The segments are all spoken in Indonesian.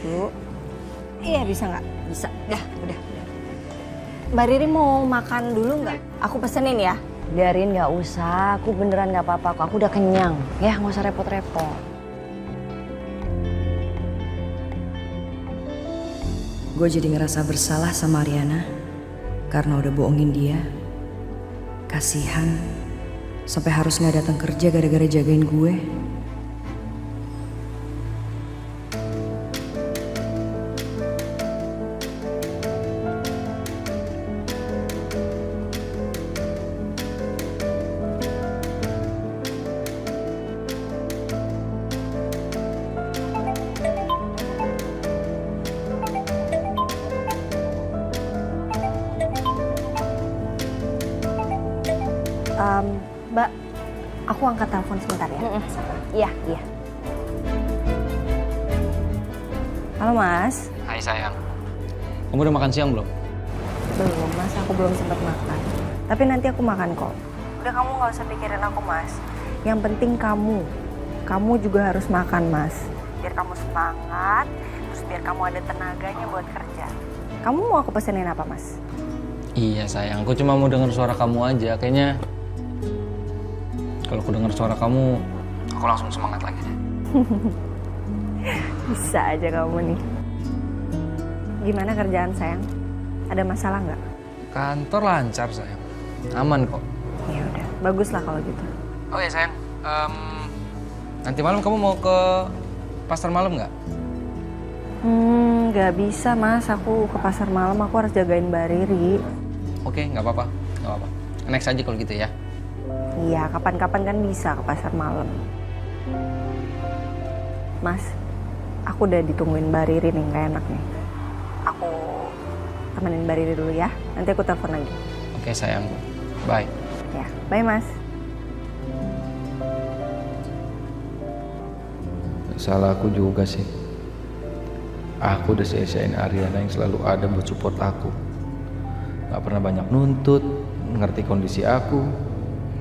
Bu. Iya bisa nggak? Bisa, udah. Mbak Riri mau makan dulu nggak? Aku pesenin ya. Biarin nggak usah, aku beneran nggak apa-apa kok. Aku udah kenyang, ya nggak usah repot-repot. Gue jadi ngerasa bersalah sama Ariana karena udah bohongin dia. Kasihan, sampai harus nggak datang kerja gara-gara jagain gue. Mbak, aku angkat telepon sebentar ya. Iya. Halo Mas. Hai sayang. Kamu udah makan siang belum? Belum Mas, aku belum sempat makan. Tapi nanti aku makan kok. Udah kamu nggak usah pikirin aku Mas. Yang penting kamu juga harus makan Mas. Biar kamu semangat, terus biar kamu ada tenaganya buat kerja. Kamu mau aku pesenin apa Mas? Iya sayang, aku cuma mau dengar suara kamu aja. Kayaknya kalau aku dengar suara kamu, aku langsung semangat lagi deh. Bisa aja kamu nih. Gimana kerjaan sayang? Ada masalah nggak? Kantor lancar sayang, aman kok. Ya udah, bagus lah kalau gitu. Oh ya sayang, nanti malam kamu mau ke pasar malam nggak? Nggak bisa Mas, aku ke pasar malam, aku harus jagain Mbak Riri. Oke, nggak apa-apa. Next aja kalau gitu ya. Iya, kapan-kapan kan bisa ke pasar malam. Mas, aku udah ditungguin Mbak Riri nih, nggak enak nih. Aku temenin Mbak Riri dulu ya, nanti aku telepon lagi. Oke sayang, bye. Ya, bye Mas. Salah aku juga sih. Aku udah sia-siain Ariana yang selalu ada buat support aku. Gak pernah banyak nuntut, ngerti kondisi aku,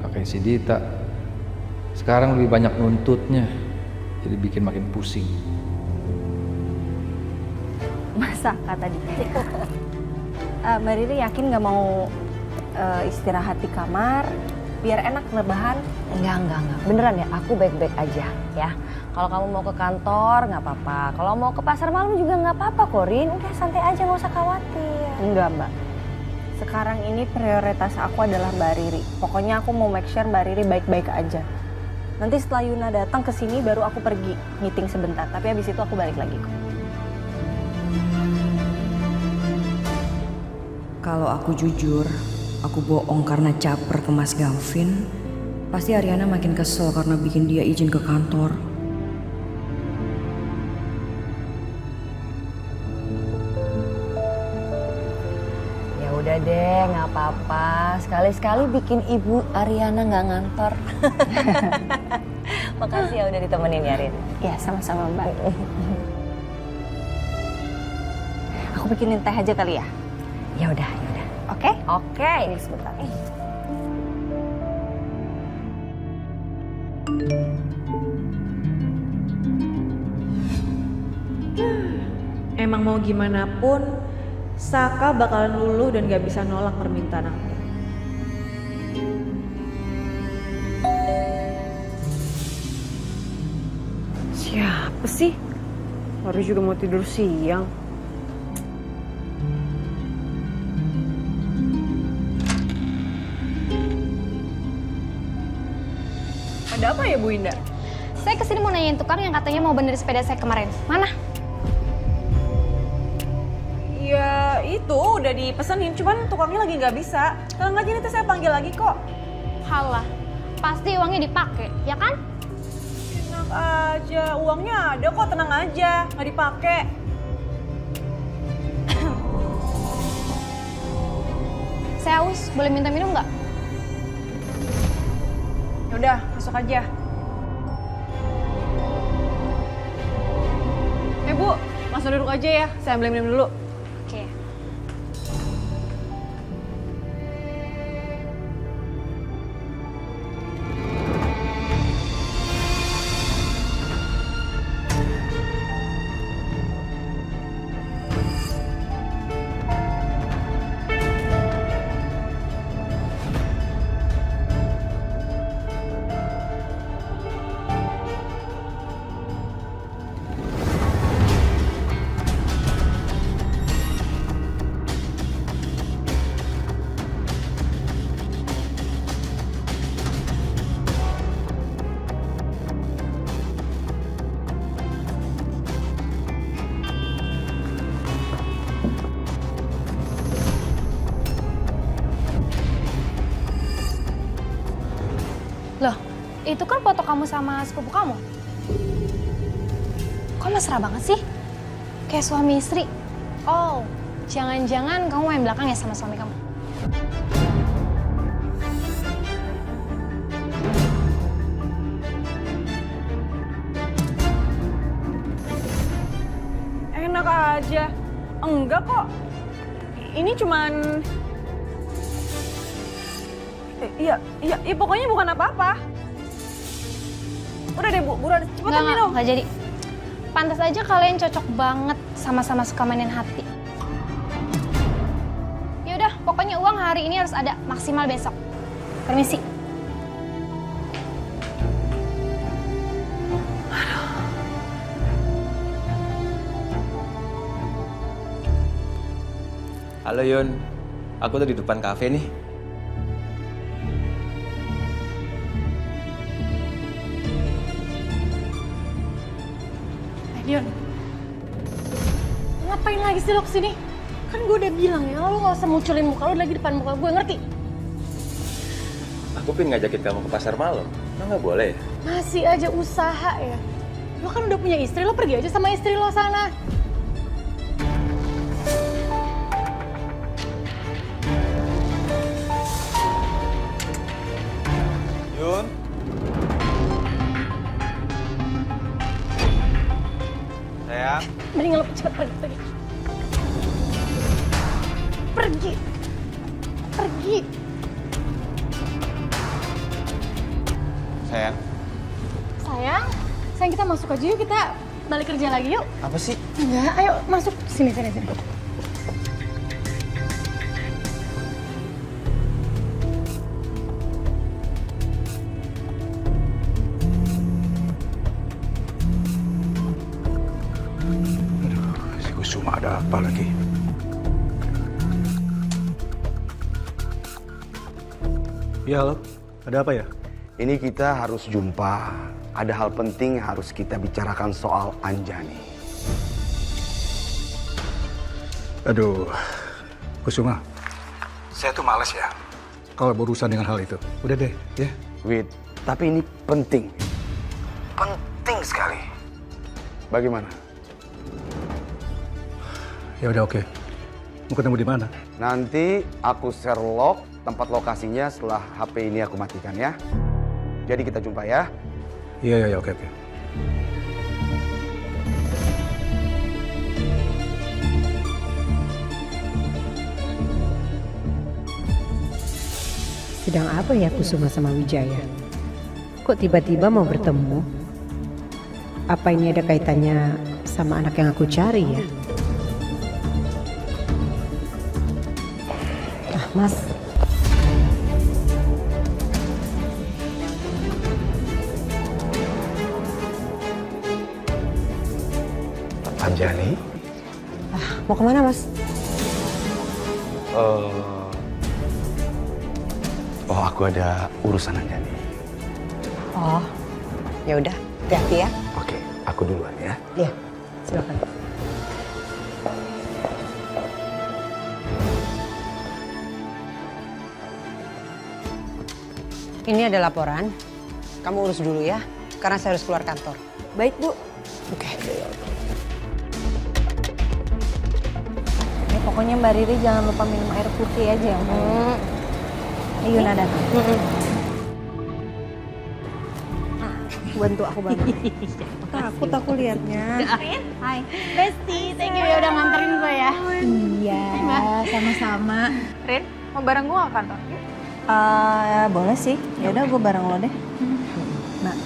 gak kayak si Dita. Sekarang lebih banyak nuntutnya, jadi bikin makin pusing. Masa kata Dita? Mbak Riri yakin nggak mau istirahat di kamar, biar enak rebahan? Enggak. Beneran ya, aku baik-baik aja ya. Kalau kamu mau ke kantor nggak apa-apa. Kalau mau ke pasar malam juga nggak apa-apa, Korin. Udah santai aja, nggak usah khawatir. Enggak Mbak. Sekarang ini prioritas aku adalah Mbak Riri. Pokoknya aku mau make sure Mbak Riri baik-baik aja. Nanti setelah Yuna datang ke sini baru aku pergi meeting sebentar. Tapi habis itu aku balik lagi kok. Kalau aku jujur, aku bohong karena caper ke Mas Gavin. Pasti Ariana makin kesel karena bikin dia izin ke kantor. Ya udah deh, nggak apa-apa. Sekali-sekali bikin Ibu Ariana nggak ngantor. Makasih ya udah ditemenin ya, Rin. Ya sama-sama Mbak. Aku bikinin teh aja kali ya? Ya udah. Oke? Oke. Ini sebentar. Emang mau gimana pun, Saka bakalan luluh dan gak bisa nolak permintaan aku. Siapa sih? Baru juga mau tidur siang. Ada apa ya Bu Indah? Saya kesini mau nanyain tukang yang katanya mau benerin sepeda saya kemarin. Mana? Ya itu udah dipesenin, cuman tukangnya lagi nggak bisa. Tenang aja nanti saya panggil lagi kok. Halah, pasti uangnya dipakai, ya kan? Enak aja, uangnya ada kok, tenang aja, nggak dipakai. Saya haus, boleh minta minum nggak? Yaudah, masuk aja. Bu, langsung duduk aja ya, saya ambil minum dulu. Oke. Itu kan foto kamu sama sepupu kamu. Kok mesra banget sih? Kayak suami istri. Oh, jangan-jangan kamu main belakang ya sama suami kamu? Enak aja. Enggak kok. Ini cuman... Iya, pokoknya bukan apa-apa. Udah deh Bu, buruan cepetan minum. Nggak jadi. Pantas aja kalian cocok banget sama-sama suka mainin hati. Yaudah, pokoknya uang hari ini harus ada, maksimal besok. Permisi. Halo Yun, aku tuh di depan kafe nih. Dion, ngapain lagi sih lo kesini? Kan gue udah bilang ya, lo gak usah munculin muka lo lagi depan muka gue, ngerti? Aku pengen ngajakin kamu ke pasar malam, lo nggak boleh ya? Masih aja usaha ya. Lo kan udah punya istri, lo pergi aja sama istri lo sana. Yun? Sayang? Mendingan lo cepet pergi. Pergi. Sayang? Sayang kita masuk aja yuk, kita balik kerja lagi yuk. Apa sih? Enggak, ayo masuk. Sini. Si Kusuma ada apa lagi? Ya, halo. Ada apa ya? Ini kita harus jumpa. Ada hal penting yang harus kita bicarakan soal Anjani. Aduh, Kusuma. Saya tuh males ya kalau berurusan dengan hal itu. Udah deh, ya. Wid, tapi ini penting. Penting sekali. Bagaimana? Ya udah, oke. Mau ketemu di mana? Nanti aku share log tempat lokasinya setelah HP ini aku matikan ya. Jadi kita jumpa ya. Iya, oke. Sedang apa ya Kusuma sama Wijaya? Kok tiba-tiba mau bertemu? Apa ini ada kaitannya sama anak yang aku cari ya? Mas. Anjani? Mau kemana Mas? Oh, aku ada urusan Anjani. Oh, ya udah, hati-hati ya. Oke, aku duluan ya. Iya, silakan. Ini ada laporan. Kamu urus dulu ya, karena saya harus keluar kantor. Baik, Bu. Oke. Ya, pokoknya Mbak Riri jangan lupa minum air putih aja ya. Ayo Nada. Bantu aku banget. Takut aku liatnya. Hai. Besti, thank you ya udah nganterin gue ya. Iya, sama-sama. Rin, mau bareng gue ke kantor? Boleh sih. Ya udah gue bareng lo deh. Mbak,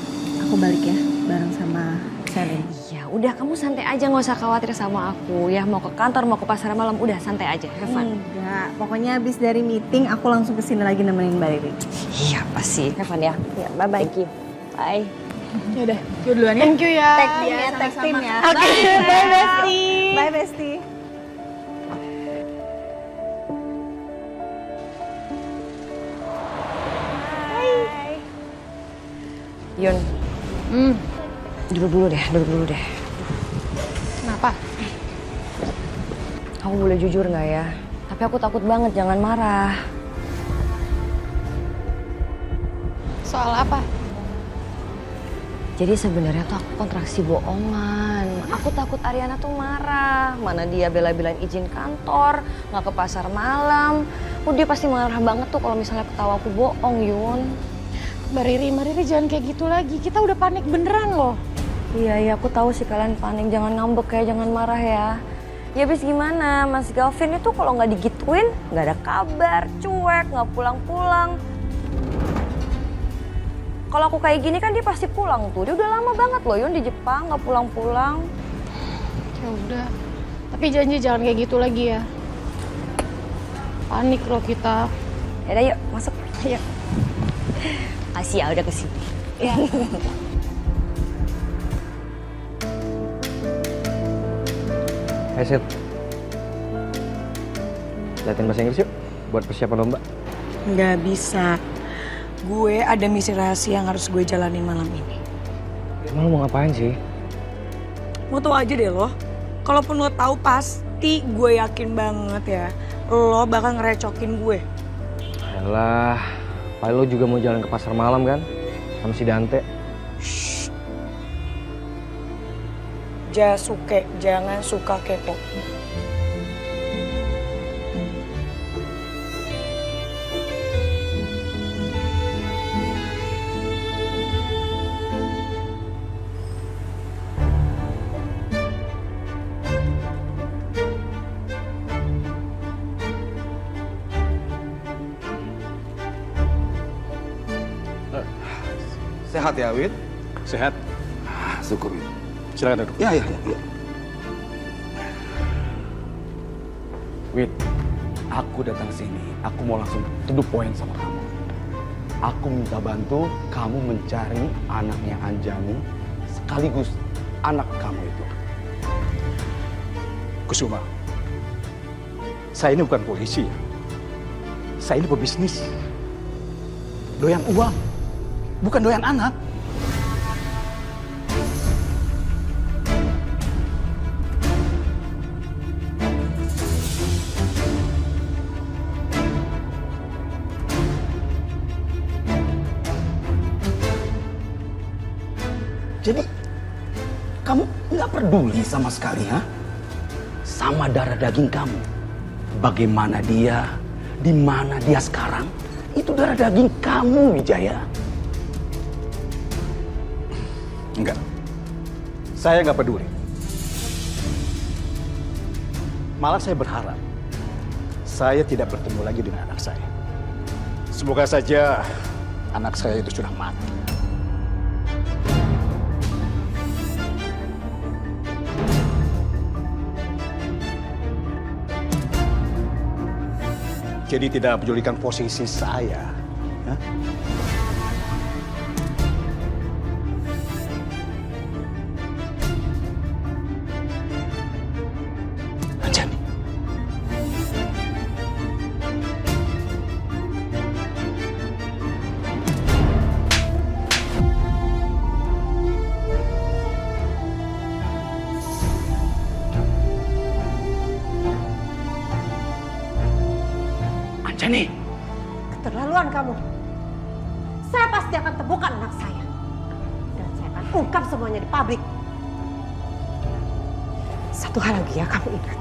aku balik ya bareng sama Selin. Ya udah, kamu santai aja, nggak usah khawatir sama aku ya. Mau ke kantor, mau ke pasar malam, udah santai aja, have fun. Enggak, pokoknya habis dari meeting aku langsung kesini lagi nemenin Mbak Riri. Iya pasti, have fun ya. Ya, bye-bye. Thank you. Bye. Yaudah, gue duluan ya. Thank you ya. Tag dia, tag tim ya. Oke, bye Besti. Bye, Besti. Yun, duduk dulu deh. Kenapa? Aku boleh jujur nggak ya? Tapi aku takut banget, jangan marah. Soal apa? Jadi sebenarnya tuh aku kontraksi bohongan. Aku takut Ariana tuh marah. Mana dia bela-belain izin kantor, nggak ke pasar malam. Dia pasti marah banget tuh kalau misalnya ketawa aku bohong, Yun. Mbak Riri jangan kayak gitu lagi. Kita udah panik beneran loh. Iya, aku tahu sih kalian panik. Jangan ngambek ya, jangan marah ya. Ya habis gimana, Mas Galvin itu kalau nggak digituin, nggak ada kabar, cuek, nggak pulang-pulang. Kalau aku kayak gini kan dia pasti pulang tuh. Dia udah lama banget loh Yun di Jepang, nggak pulang-pulang. Ya udah. Tapi janji jangan kayak gitu lagi ya. Panik loh kita. Yaudah yuk, masuk. Yuk. Kasih ya udah kesini. Ya. Hai Sil. Latihan bahasa Inggris yuk, buat persiapan lomba. Nggak bisa. Gue ada misi rahasia yang harus gue jalanin malam ini. Emang lo mau ngapain sih? Mau tau aja deh lo. Kalaupun lo tahu pasti gue yakin banget ya. Lo bakal ngerecokin gue. Alah, paling lo juga mau jalan ke pasar malam kan? Sama si Dante. Jasuke, jangan suka kepo. Sehat ya, Wid? Sehat. Syukur, Wid. Silakan duduk. Ya. Wid, aku datang sini, aku mau langsung to the point sama kamu. Aku minta bantu kamu mencari anaknya Anjani sekaligus anak kamu itu. Kusuma, saya ini bukan polisi ya. Saya ini pebisnis. Doyan uang, bukan doyan anak. Jadi, kamu nggak peduli sama sekali, ha? Sama darah daging kamu. Bagaimana dia, di mana dia sekarang, itu darah daging kamu, Wijaya. Enggak. Saya nggak peduli. Malah saya berharap saya tidak bertemu lagi dengan anak saya. Semoga saja anak saya itu sudah mati. Jadi tidak pedulikan posisi saya. Hah? Anjani. Anjani. Keterlaluan kamu. Saya pasti akan temukan anak saya. Dan saya akan ungkap semuanya di pabrik. Satu hal lagi ya kamu ingat.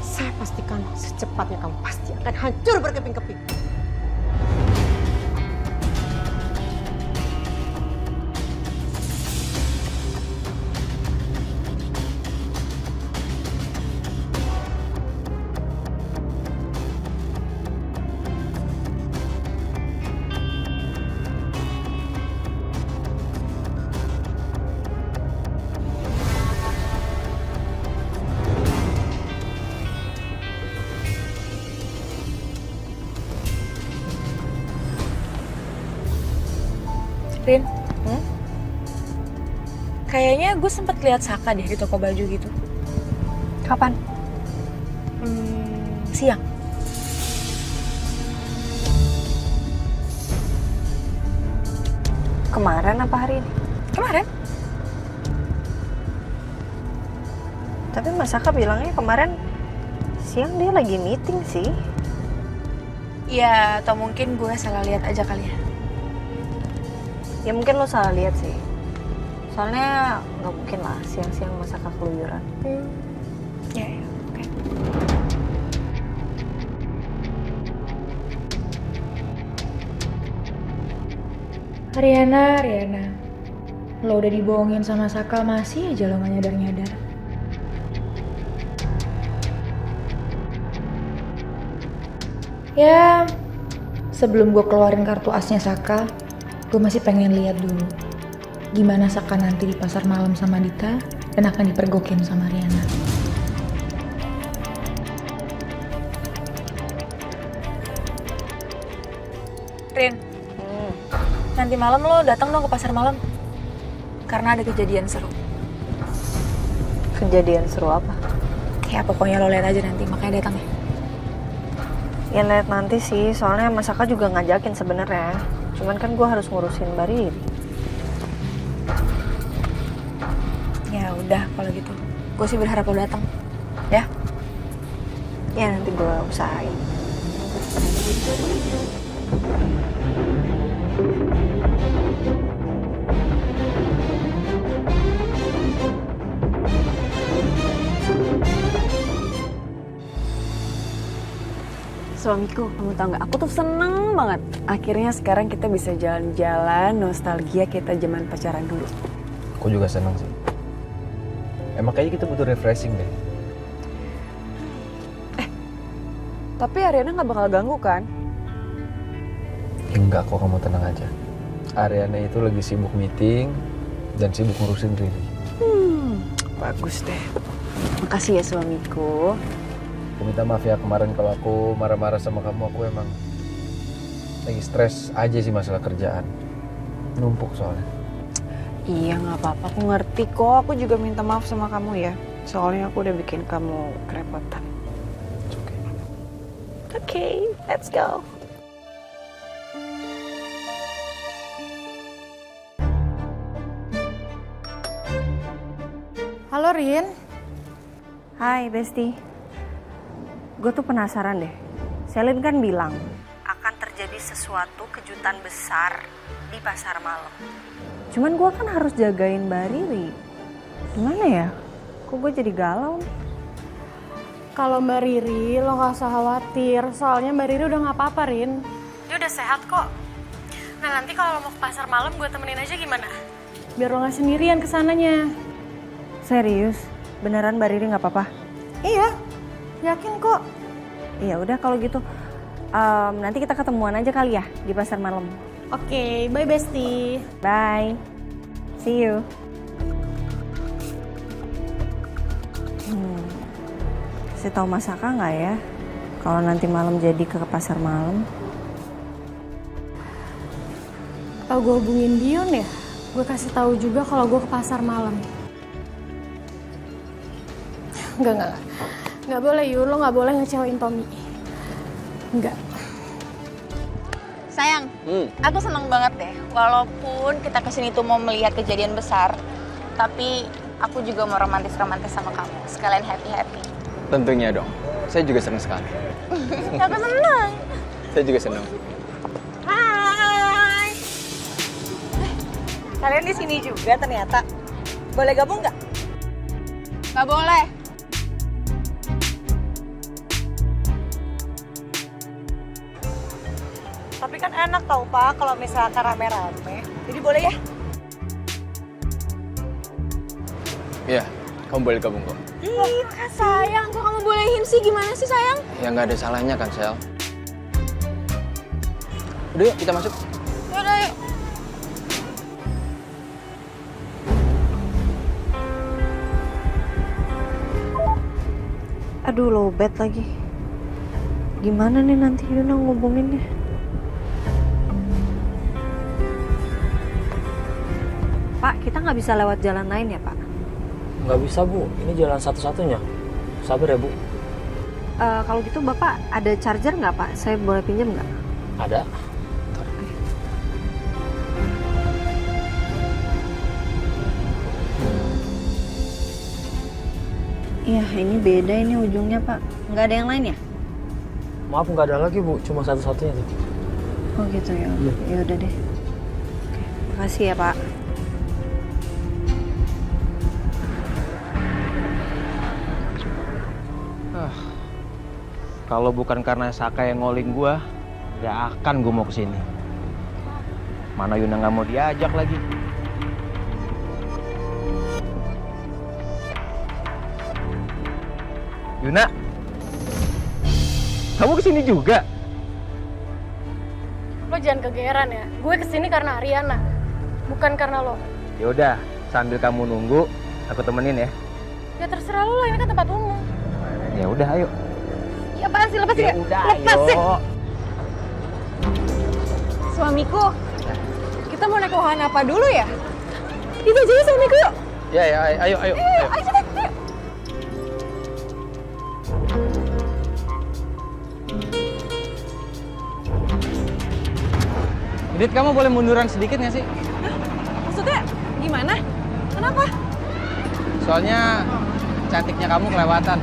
Saya pastikan secepatnya kamu pasti akan hancur berkeping-keping. Rin, kayaknya gue sempet lihat Saka deh di toko baju gitu. Kapan? Siang. Kemarin apa hari ini? Kemarin? Tapi Mas Saka bilangnya kemarin siang dia lagi meeting sih. Ya, atau mungkin gue salah lihat aja kali ya. Ya mungkin lo salah lihat sih. Soalnya nggak mungkin lah siang-siang masak keluyuran. Ya, oke. Riana, lo udah dibohongin sama Saka masih aja lo gak nyadar-nyadar. Ya, sebelum gue keluarin kartu asnya Saka, gue masih pengen lihat dulu gimana Saka nanti di pasar malam sama Dita dan akan dipergokin sama Riana. Rin, nanti malam lo datang dong ke pasar malam karena ada kejadian seru. Kejadian seru apa? Ya pokoknya lo lihat aja nanti, makanya datang ya. Ya lihat nanti sih, soalnya Mas Saka juga ngajakin sebenarnya. Cuman kan gue harus ngurusin Bariri. Ya udah kalau gitu, gue sih berharap lo datang, ya. Ya nanti gue usahain. Suamiku, kamu tau gak? Aku tuh seneng banget. Akhirnya sekarang kita bisa jalan-jalan, nostalgia kita zaman pacaran dulu. Aku juga senang sih. Emang kayaknya kita butuh refreshing deh. Tapi Ariana gak bakal ganggu kan? Enggak kok, kamu tenang aja. Ariana itu lagi sibuk meeting dan sibuk ngurusin Riri. Bagus deh. Makasih ya suamiku. Aku minta maaf ya kemarin kalau aku marah-marah sama kamu. Aku emang lagi stres aja sih masalah kerjaan. Numpuk soalnya. Iya gak apa-apa, aku ngerti kok. Aku juga minta maaf sama kamu ya. Soalnya aku udah bikin kamu kerepotan. Oke, let's go. Halo Rin. Hai Besti. Gue tuh penasaran deh. Selin kan bilang akan terjadi sesuatu kejutan besar di pasar malam. Cuman gue kan harus jagain Mbak Riri. Gimana ya? Kok gue jadi galau nih? Kalau Mbak Riri, lo gak usah khawatir. Soalnya Mbak Riri udah gak apa-apa, Rin. Dia udah sehat kok. Nah nanti kalau lo mau ke pasar malam gue temenin aja gimana? Biar lo gak sendirian kesananya. Serius? Beneran Mbak Riri gak apa-apa? Iya, yakin kok. Iya udah kalau gitu nanti kita ketemuan aja kali ya di pasar malam. Oke, bye Besti. Bye. See you. Kasih tahu Mas Saka nggak ya kalau nanti malam jadi ke pasar malam? Apa gue hubungin Dion ya? Gue kasih tahu juga kalau gue ke pasar malam. Enggak. Nggak boleh Yu, lo nggak boleh ngecewain Tommy. Enggak. Sayang, aku seneng banget deh. Walaupun kita kesini tuh mau melihat kejadian besar, tapi aku juga mau romantis-romantis sama kamu. Sekalian happy-happy. Tentunya dong. Saya juga senang sekali. Aku seneng. Saya juga senang. Hai. Kalian di sini juga ternyata. Boleh gabung nggak? Nggak boleh. Tapi kan enak tau Pak kalau misalkan rame-rame. Jadi boleh ya? Iya, kamu boleh gabung kok. Ih, sayang, kok kamu bolehin sih? Gimana sih sayang? Ya nggak ada salahnya kan, Sel. Udah yuk, kita masuk. Yaudah yuk. Aduh lowbat lagi. Gimana nih nanti Yuna ngubunginnya? Pak, kita nggak bisa lewat jalan lain ya Pak? Nggak bisa Bu, ini jalan satu-satunya. Sabar ya Bu. Kalau gitu Bapak ada charger nggak Pak? Saya boleh pinjam nggak? Ada. Iya, ini beda ini ujungnya Pak. Nggak ada yang lain ya? Maaf nggak ada lagi Bu, cuma satu-satunya tuh. Oh gitu ya. Ya udah deh. Makasih ya, Pak. Kalau bukan karena Saka yang ngoling gua, gak akan gua mau kesini. Mana Yuna nggak mau diajak lagi. Yuna, kamu kesini juga? Lo jangan kegeeran ya. Gue kesini karena Ariana, bukan karena lo. Yaudah, sambil kamu nunggu, aku temenin ya. Ya terserah lo lah, ini kan tempat umum. Ya udah, ayo. Ya apaan sih, lepasin Ya ya? udah, Lepasin. ayo. Suamiku, kita mau naik wahana apa dulu ya? Itu aja ya suamiku yuk. Ya, ya, ayo, ayo. Ayo cepet, ayo. Dit, kamu boleh munduran sedikit nggak sih? Maksudnya gimana? Kenapa? Soalnya cantiknya kamu kelewatan.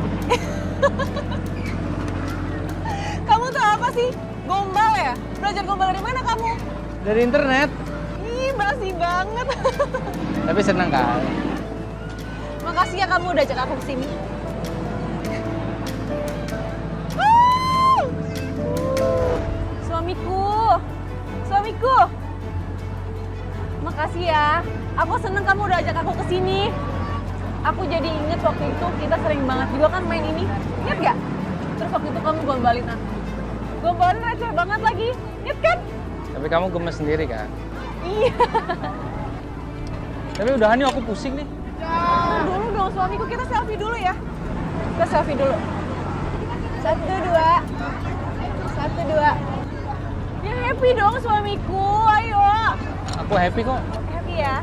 Kamu tuh apa sih? Gombal ya? Belajar gombal dari mana kamu? Dari internet. Ih, basi banget. Tapi seneng kan? Makasih ya kamu udah ajak aku kesini. Suamiku, suamiku. Makasih ya. Aku seneng kamu udah ajak aku kesini. Aku jadi inget waktu itu kita sering banget juga kan main ini. Ingat gak? Terus waktu itu kamu gombalin aku. Gombalin receh banget lagi. Ingat kan? Tapi kamu gemes sendiri kan? Iya. Tapi udahan yuk, aku pusing nih. Dulu dong suamiku, kita selfie dulu ya. Kita selfie dulu. 1, 2. 1, 2. Ya happy dong suamiku, ayo. Aku happy kok. Happy ya.